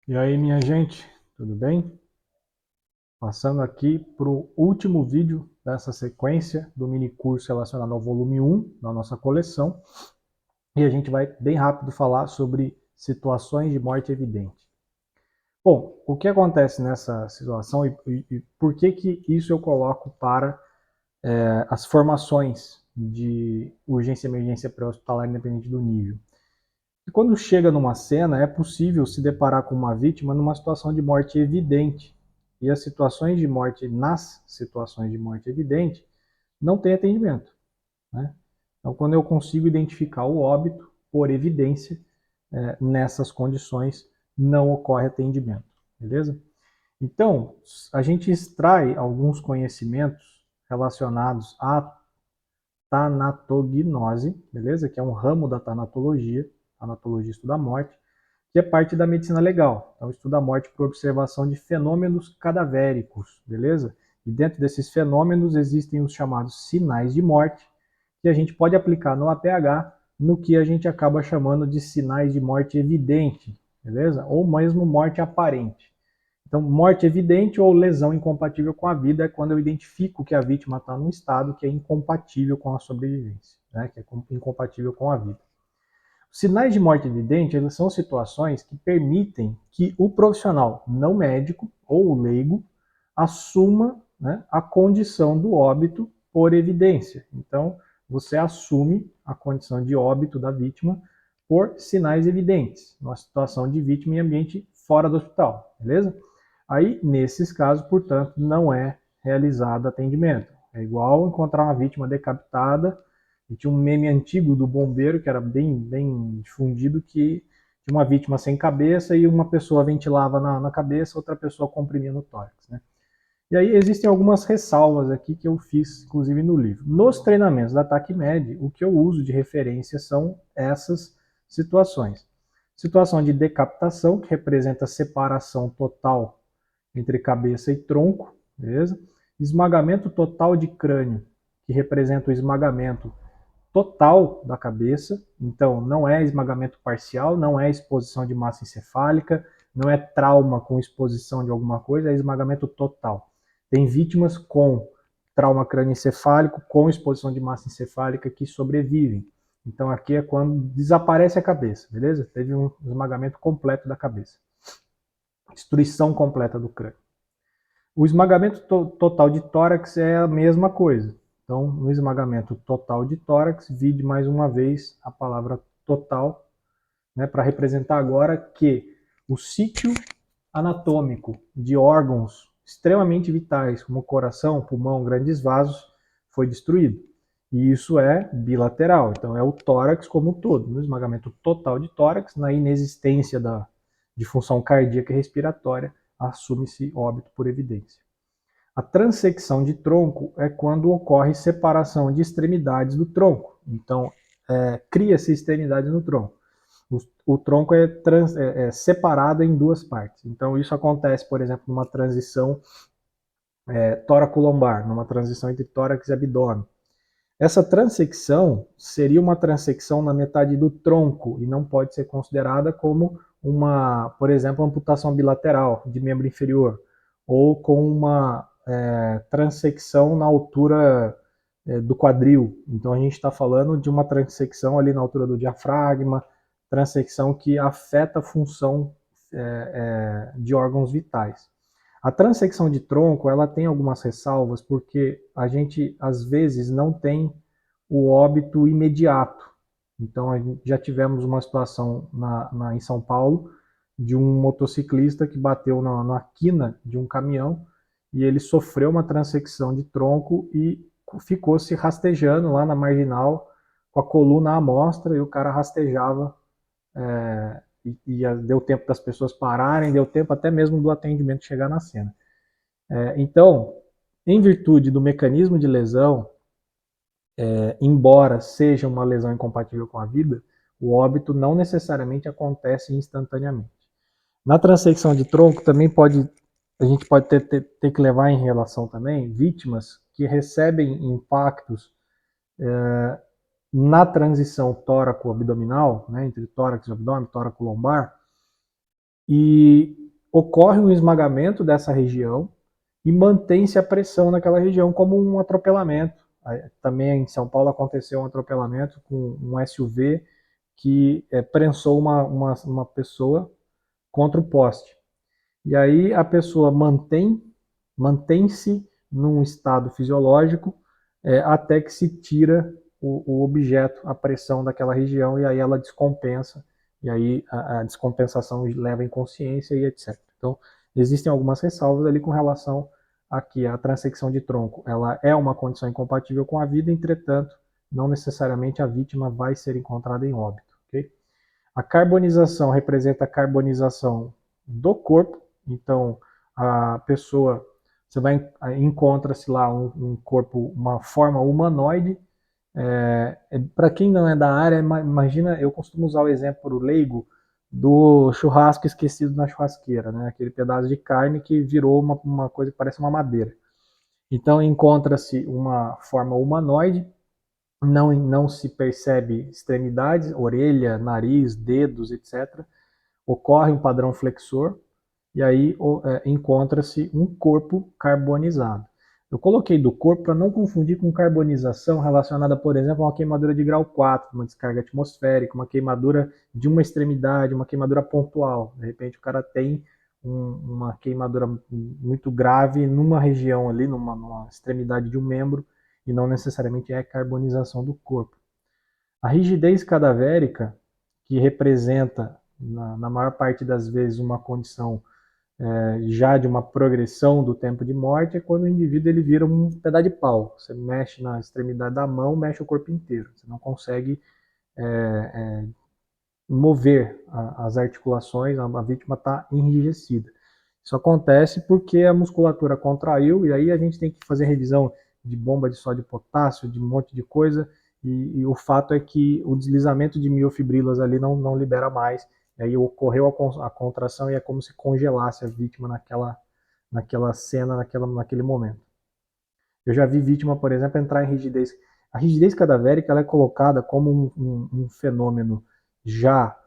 E aí, minha gente, tudo bem? Passando aqui para o último vídeo dessa sequência do mini curso relacionado ao volume 1 da nossa coleção. E a gente vai bem rápido falar sobre situações de morte evidente. Bom, o que acontece nessa situação e por que isso eu coloco para as formações de urgência e emergência pré-hospitalar independente do nível? E quando chega numa cena, é possível se deparar com uma vítima numa situação de morte evidente. E as situações de morte, nas situações de morte evidente, não tem atendimento, né? Então, quando eu consigo identificar o óbito, por evidência, nessas condições, não ocorre atendimento, beleza? Então, a gente extrai alguns conhecimentos relacionados à tanatognose, beleza? Que é um ramo da tanatologia, tanatologia estuda a morte, que é parte da medicina legal. Então, estuda a morte por observação de fenômenos cadavéricos, beleza? E dentro desses fenômenos existem os chamados sinais de morte, que a gente pode aplicar no APH, no que a gente acaba chamando de sinais de morte evidente, beleza? Ou mesmo morte aparente. Então, morte evidente ou lesão incompatível com a vida é quando eu identifico que a vítima está num estado que é incompatível com a sobrevivência, né? Que é incompatível com a vida. Os sinais de morte evidente, eles são situações que permitem que o profissional não médico ou o leigo assuma, né, a condição do óbito por evidência. Então, você assume a condição de óbito da vítima por sinais evidentes, numa situação de vítima em ambiente fora do hospital, beleza? Aí, nesses casos, portanto, não é realizado atendimento. É igual encontrar uma vítima decapitada. E tinha um meme antigo do bombeiro, que era bem difundido, que tinha uma vítima sem cabeça e uma pessoa ventilava na cabeça, outra pessoa comprimia no tórax, né? E aí existem algumas ressalvas aqui que eu fiz, inclusive, no livro. Nos treinamentos da TACMED, o que eu uso de referência são essas situações. Situação de decapitação, que representa a separação total entre cabeça e tronco, beleza? Esmagamento total de crânio, que representa o esmagamento total da cabeça, então não é esmagamento parcial, não é exposição de massa encefálica, não é trauma com exposição de alguma coisa, é esmagamento total. Tem vítimas com trauma crânioencefálico, com exposição de massa encefálica que sobrevivem. Então aqui é quando desaparece a cabeça, beleza? Teve um esmagamento completo da cabeça. Destruição completa do crânio. O esmagamento total de tórax é a mesma coisa. Então, no esmagamento total de tórax, vide mais uma vez a palavra total, né, para representar agora que o sítio anatômico de órgãos extremamente vitais, como coração, pulmão, grandes vasos, foi destruído. E isso é bilateral, então é o tórax como um todo. No esmagamento total de tórax, na inexistência de função cardíaca e respiratória, assume-se óbito por evidência. A transecção de tronco é quando ocorre separação de extremidades do tronco. Então, cria-se extremidade no tronco. O tronco é separado em duas partes. Então, isso acontece, por exemplo, numa transição tóraco-lombar, numa transição entre tórax e abdômen. Essa transecção seria uma transecção na metade do tronco e não pode ser considerada como uma, por exemplo, amputação bilateral de membro inferior ou com uma transecção na altura do quadril. Então a gente está falando de uma transecção ali na altura do diafragma, transecção que afeta a função de órgãos vitais. A transecção de tronco, ela tem algumas ressalvas, porque a gente, às vezes, não tem o óbito imediato. Então, já tivemos uma situação em São Paulo, de um motociclista que bateu na quina de um caminhão, e ele sofreu uma transecção de tronco e ficou se rastejando lá na marginal, com a coluna à mostra, e o cara rastejava deu tempo das pessoas pararem, deu tempo até mesmo do atendimento chegar na cena. Então, em virtude do mecanismo de lesão, embora seja uma lesão incompatível com a vida, o óbito não necessariamente acontece instantaneamente. Na transecção de tronco também a gente pode ter que levar em relação também vítimas que recebem impactos na transição tóraco-abdominal, né, entre tórax e abdômen, tóraco-lombar, e ocorre um esmagamento dessa região e mantém-se a pressão naquela região como um atropelamento. Também em São Paulo aconteceu um atropelamento com um SUV que prensou uma pessoa contra o poste. E aí a pessoa mantém-se num estado fisiológico até que se tira o objeto, a pressão daquela região, e aí ela descompensa, e aí a descompensação leva à inconsciência e etc. Então, existem algumas ressalvas ali com relação a que a transecção de tronco ela é uma condição incompatível com a vida, entretanto, não necessariamente a vítima vai ser encontrada em óbito. Okay? A carbonização representa a carbonização do corpo, então a pessoa, você vai encontra-se lá um corpo, uma forma humanoide. Para quem não é da área, imagina, eu costumo usar o exemplo leigo do churrasco esquecido na churrasqueira, né? Aquele pedaço de carne que virou uma coisa que parece uma madeira. Então encontra-se uma forma humanoide, não se percebe extremidades, orelha, nariz, dedos, etc. Ocorre um padrão flexor e aí encontra-se um corpo carbonizado. Eu coloquei do corpo para não confundir com carbonização relacionada, por exemplo, a uma queimadura de grau 4, uma descarga atmosférica, uma queimadura de uma extremidade, uma queimadura pontual. De repente o cara tem uma queimadura muito grave numa região ali, numa extremidade de um membro, e não necessariamente é carbonização do corpo. A rigidez cadavérica, que representa, na maior parte das vezes, uma condição já de uma progressão do tempo de morte, é quando o indivíduo ele vira um pedaço de pau. Você mexe na extremidade da mão, mexe o corpo inteiro. Você não consegue mover as articulações, a vítima está enrijecida. Isso acontece porque a musculatura contraiu e aí a gente tem que fazer revisão de bomba de sódio e potássio, de um monte de coisa, e o fato é que o deslizamento de miofibrilas ali não libera mais, e aí ocorreu a contração e é como se congelasse a vítima naquela cena, naquele momento. Eu já vi vítima, por exemplo, entrar em rigidez. A rigidez cadavérica ela é colocada como um fenômeno já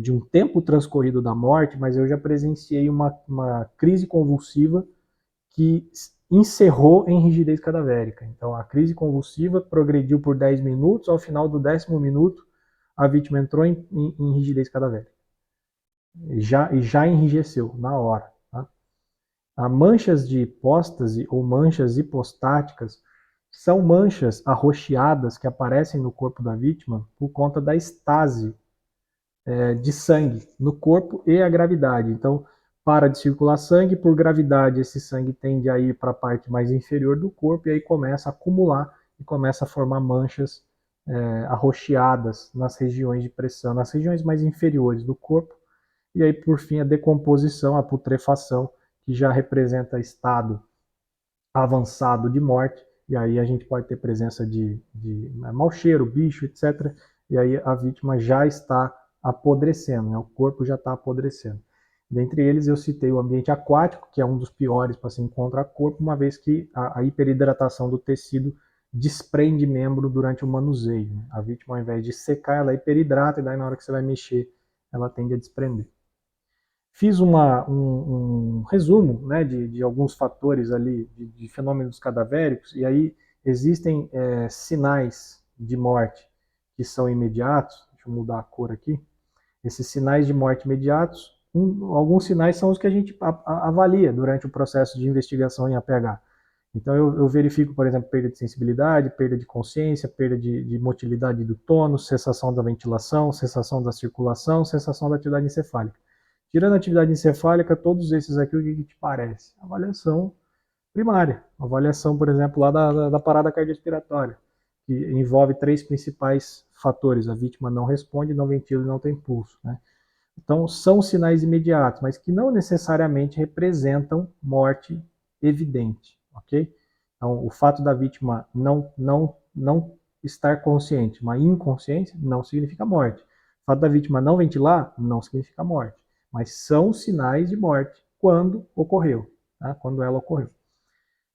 de um tempo transcorrido da morte, mas eu já presenciei uma crise convulsiva que encerrou em rigidez cadavérica. Então, a crise convulsiva progrediu por 10 minutos, ao final do 10º minuto, a vítima entrou em rigidez cadavérica. Já enrijeceu na hora. Tá? Há manchas de hipóstase ou manchas hipostáticas são manchas arroxeadas que aparecem no corpo da vítima por conta da estase de sangue no corpo e a gravidade. Então, para de circular sangue, por gravidade esse sangue tende a ir para a parte mais inferior do corpo e aí começa a acumular e começa a formar manchas arroxeadas nas regiões de pressão, nas regiões mais inferiores do corpo. E aí, por fim, a decomposição, a putrefação, que já representa estado avançado de morte, e aí a gente pode ter presença de mau cheiro, bicho, etc. E aí a vítima já está apodrecendo, né? O corpo já está apodrecendo. Dentre eles eu citei o ambiente aquático, que é um dos piores para se encontrar corpo, uma vez que a hiperidratação do tecido desprende membro durante o manuseio. Né? A vítima, ao invés de secar, ela hiperidrata, e daí na hora que você vai mexer, ela tende a desprender. Fiz um resumo, né, de alguns fatores ali, de fenômenos cadavéricos, e aí existem sinais de morte que são imediatos. Deixa eu mudar a cor aqui. Esses sinais de morte imediatos, alguns sinais são os que a gente avalia durante o processo de investigação em APH. Então eu verifico, por exemplo, perda de sensibilidade, perda de consciência, perda de motilidade do tônus, cessação da ventilação, cessação da circulação, cessação da atividade encefálica. Tirando a atividade encefálica, todos esses aqui, o que te parece? Avaliação primária. Avaliação, por exemplo, lá da parada cardiorrespiratória, que envolve 3 principais fatores. A vítima não responde, não ventila e não tem pulso. Né? Então, são sinais imediatos, mas que não necessariamente representam morte evidente. Ok? Então, o fato da vítima não estar consciente, uma inconsciência, não significa morte. O fato da vítima não ventilar, não significa morte. Mas são sinais de morte quando ocorreu, tá? Quando ela ocorreu.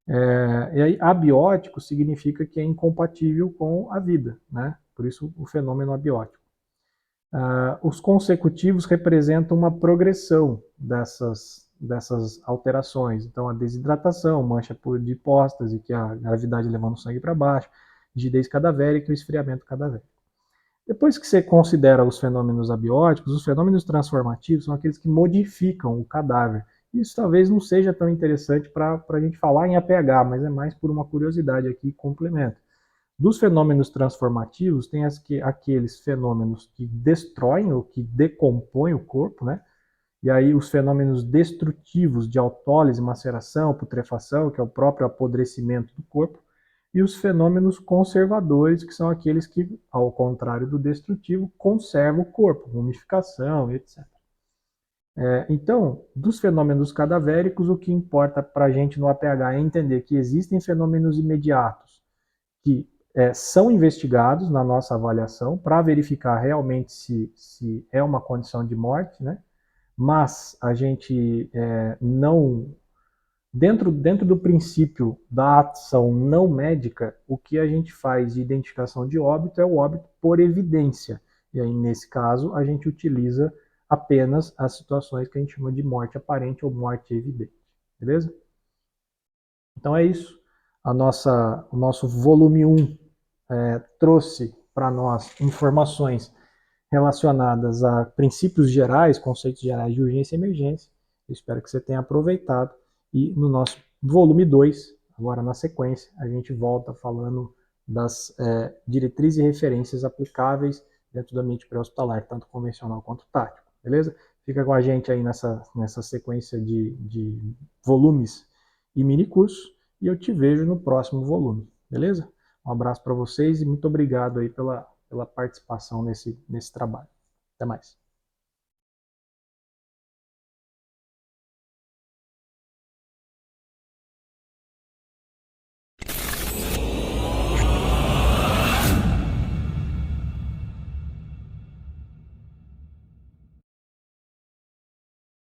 E aí, abiótico significa que é incompatível com a vida, né? Por isso o fenômeno abiótico. Os consecutivos representam uma progressão dessas alterações. Então, a desidratação, mancha de hipóstase, que é a gravidade levando o sangue para baixo, rigidez cadavérica e o esfriamento cadavérico. Depois que você considera os fenômenos abióticos, os fenômenos transformativos são aqueles que modificam o cadáver. Isso talvez não seja tão interessante para a gente falar em APH, mas é mais por uma curiosidade aqui e complemento. Dos fenômenos transformativos, tem aqueles fenômenos que destroem ou que decompõem o corpo, né? E aí os fenômenos destrutivos de autólise, maceração, putrefação, que é o próprio apodrecimento do corpo, e os fenômenos conservadores, que são aqueles que, ao contrário do destrutivo, conservam o corpo, mumificação, etc. Então, dos fenômenos cadavéricos, o que importa para a gente no APH é entender que existem fenômenos imediatos que são investigados na nossa avaliação para verificar realmente se é uma condição de morte, né? Mas a gente não, dentro do princípio da ação não médica, o que a gente faz de identificação de óbito é o óbito por evidência. E aí, nesse caso, a gente utiliza apenas as situações que a gente chama de morte aparente ou morte evidente. Beleza? Então é isso. O nosso volume 1 trouxe para nós informações relacionadas a princípios gerais, conceitos gerais de urgência e emergência. Eu espero que você tenha aproveitado. E no nosso volume 2, agora na sequência, a gente volta falando das diretrizes e referências aplicáveis dentro do ambiente pré-hospitalar, tanto convencional quanto tático. Beleza? Fica com a gente aí nessa sequência de volumes e minicursos. E eu te vejo no próximo volume. Beleza? Um abraço para vocês e muito obrigado aí pela participação nesse trabalho. Até mais.